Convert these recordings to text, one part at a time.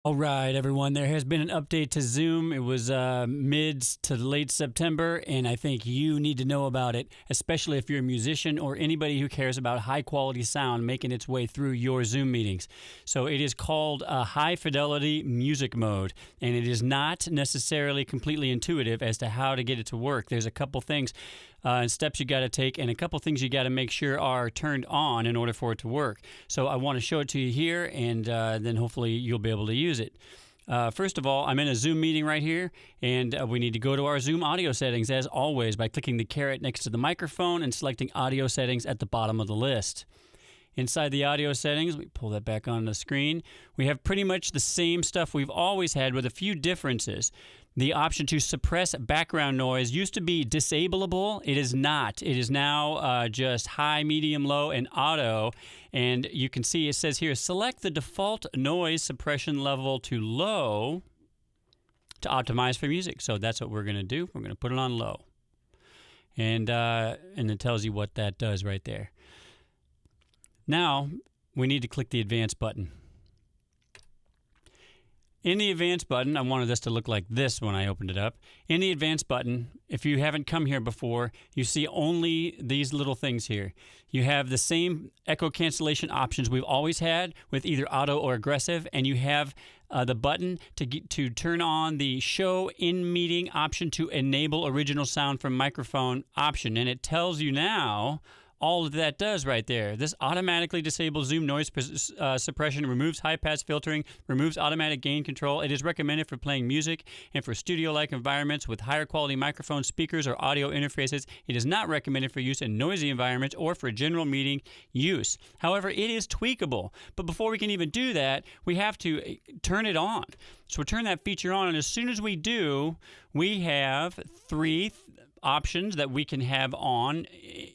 All right, everyone, there has been an update to Zoom. It was mid to late September, and I think you need to know about it, especially if you're a musician or anybody who cares about high-quality sound making its way through your Zoom meetings. So it is called High Fidelity Music Mode, and it is not necessarily completely intuitive as to how to get it to work. There's a couple things and steps you got to take, and a couple things you got to make sure are turned on in order for it to work. So I want to show it to you here, and then hopefully you'll be able to use it. First of all, I'm in a Zoom meeting right here, and we need to go to our Zoom audio settings, as always, by clicking the caret next to the microphone and selecting audio settings at the bottom of the list. Inside the audio settings, let me pull that back on the screen, we have pretty much the same stuff we've always had with a few differences. The option to suppress background noise used to be disableable. It is not. It is now just high, medium, low, and auto. And you can see it says here, select the default noise suppression level to low to optimize for music. So that's what we're going to do. We're going to put it on low. And it tells you what that does right there. Now, we need to click the Advanced button. In the Advanced button, I wanted this to look like this when I opened it up. In the Advanced button, if you haven't come here before, you see only these little things here. You have the same echo cancellation options we've always had with either auto or aggressive, and you have the button to turn on the Show in Meeting option to enable original sound from microphone option. And it tells you now all of that does right there. This automatically disables Zoom noise suppression, removes high-pass filtering, removes automatic gain control. It is recommended for playing music and for studio-like environments with higher quality microphone speakers or audio interfaces. It is not recommended for use in noisy environments or for general meeting use. However, it is tweakable. But before we can even do that, we have to turn it on. So we'll turn that feature on, and as soon as we do, we have three options that we can have on,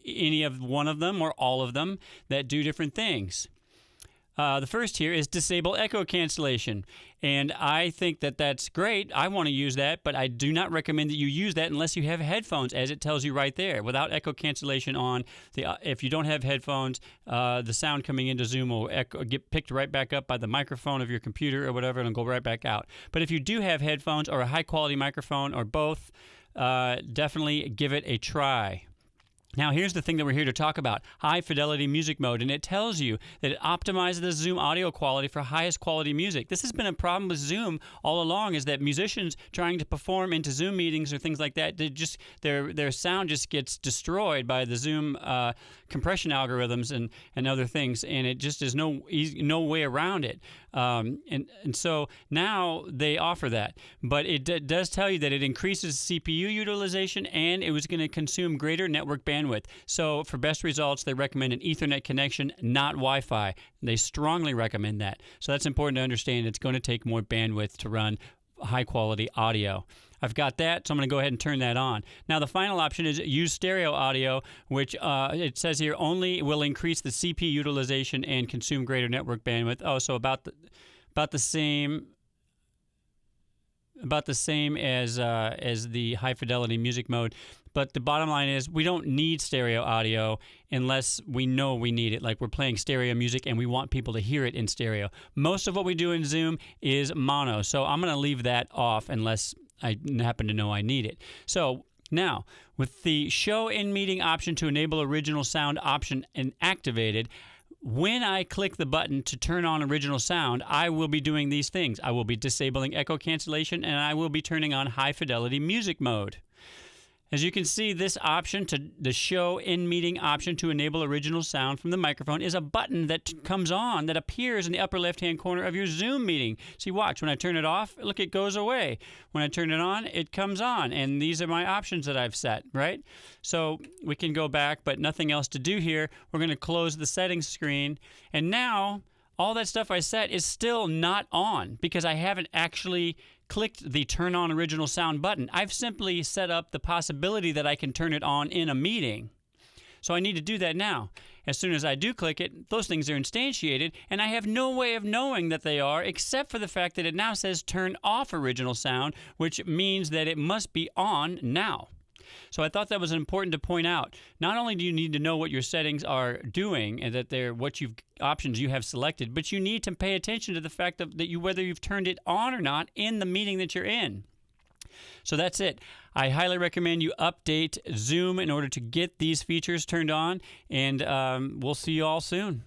any of one of them or all of them, that do different things. The first here is disable echo cancellation, and I think that that's great. I want to use that, but I do not recommend that you use that unless you have headphones, as it tells you right there. Without echo cancellation on, if you don't have headphones, the sound coming into Zoom will get picked right back up by the microphone of your computer or whatever, and it'll go right back out. But if you do have headphones or a high-quality microphone or both, definitely give it a try. Now, here's the thing that we're here to talk about, High Fidelity Music Mode, and it tells you that it optimizes the Zoom audio quality for highest quality music. This has been a problem with Zoom all along, is that musicians trying to perform into Zoom meetings or things like that, their sound just gets destroyed by the Zoom compression algorithms and other things, and it just is no way around it. And so now they offer that, but it does tell you that it increases CPU utilization and it was going to consume greater network bandwidth. So for best results, they recommend an Ethernet connection, not Wi-Fi. They strongly recommend that. So that's important to understand. It's going to take more bandwidth to run high-quality audio. I've got that, so I'm going to go ahead and turn that on. Now, the final option is use stereo audio, which it says here only will increase the CPU utilization and consume greater network bandwidth. Oh, so about the same as the High Fidelity Music Mode. But the bottom line is we don't need stereo audio unless we know we need it, like we're playing stereo music and we want people to hear it in stereo. Most of what we do in Zoom is mono, so I'm going to leave that off unless I happen to know I need it. So now, with the Show in Meeting option to enable original sound option activated, when I click the button to turn on original sound, I will be doing these things. I will be disabling echo cancellation, and I will be turning on High Fidelity Music Mode. As you can see, this option, the Show in Meeting option to enable original sound from the microphone, is a button that comes on, that appears in the upper left-hand corner of your Zoom meeting. See, watch. When I turn it off, look, it goes away. When I turn it on, it comes on. And these are my options that I've set, right? So we can go back, but nothing else to do here. We're going to close the settings screen. And now, all that stuff I set is still not on because I haven't actually clicked the Turn On Original Sound button. I've simply set up the possibility that I can turn it on in a meeting. So I need to do that now. As soon as I do click it, those things are instantiated, and I have no way of knowing that they are except for the fact that it now says Turn Off Original Sound, which means that it must be on now. So I thought that was important to point out. Not only do you need to know what your settings are doing and that they're options you have selected, but you need to pay attention to the fact that whether you've turned it on or not in the meeting that you're in. So that's it. I highly recommend you update Zoom in order to get these features turned on, and we'll see you all soon.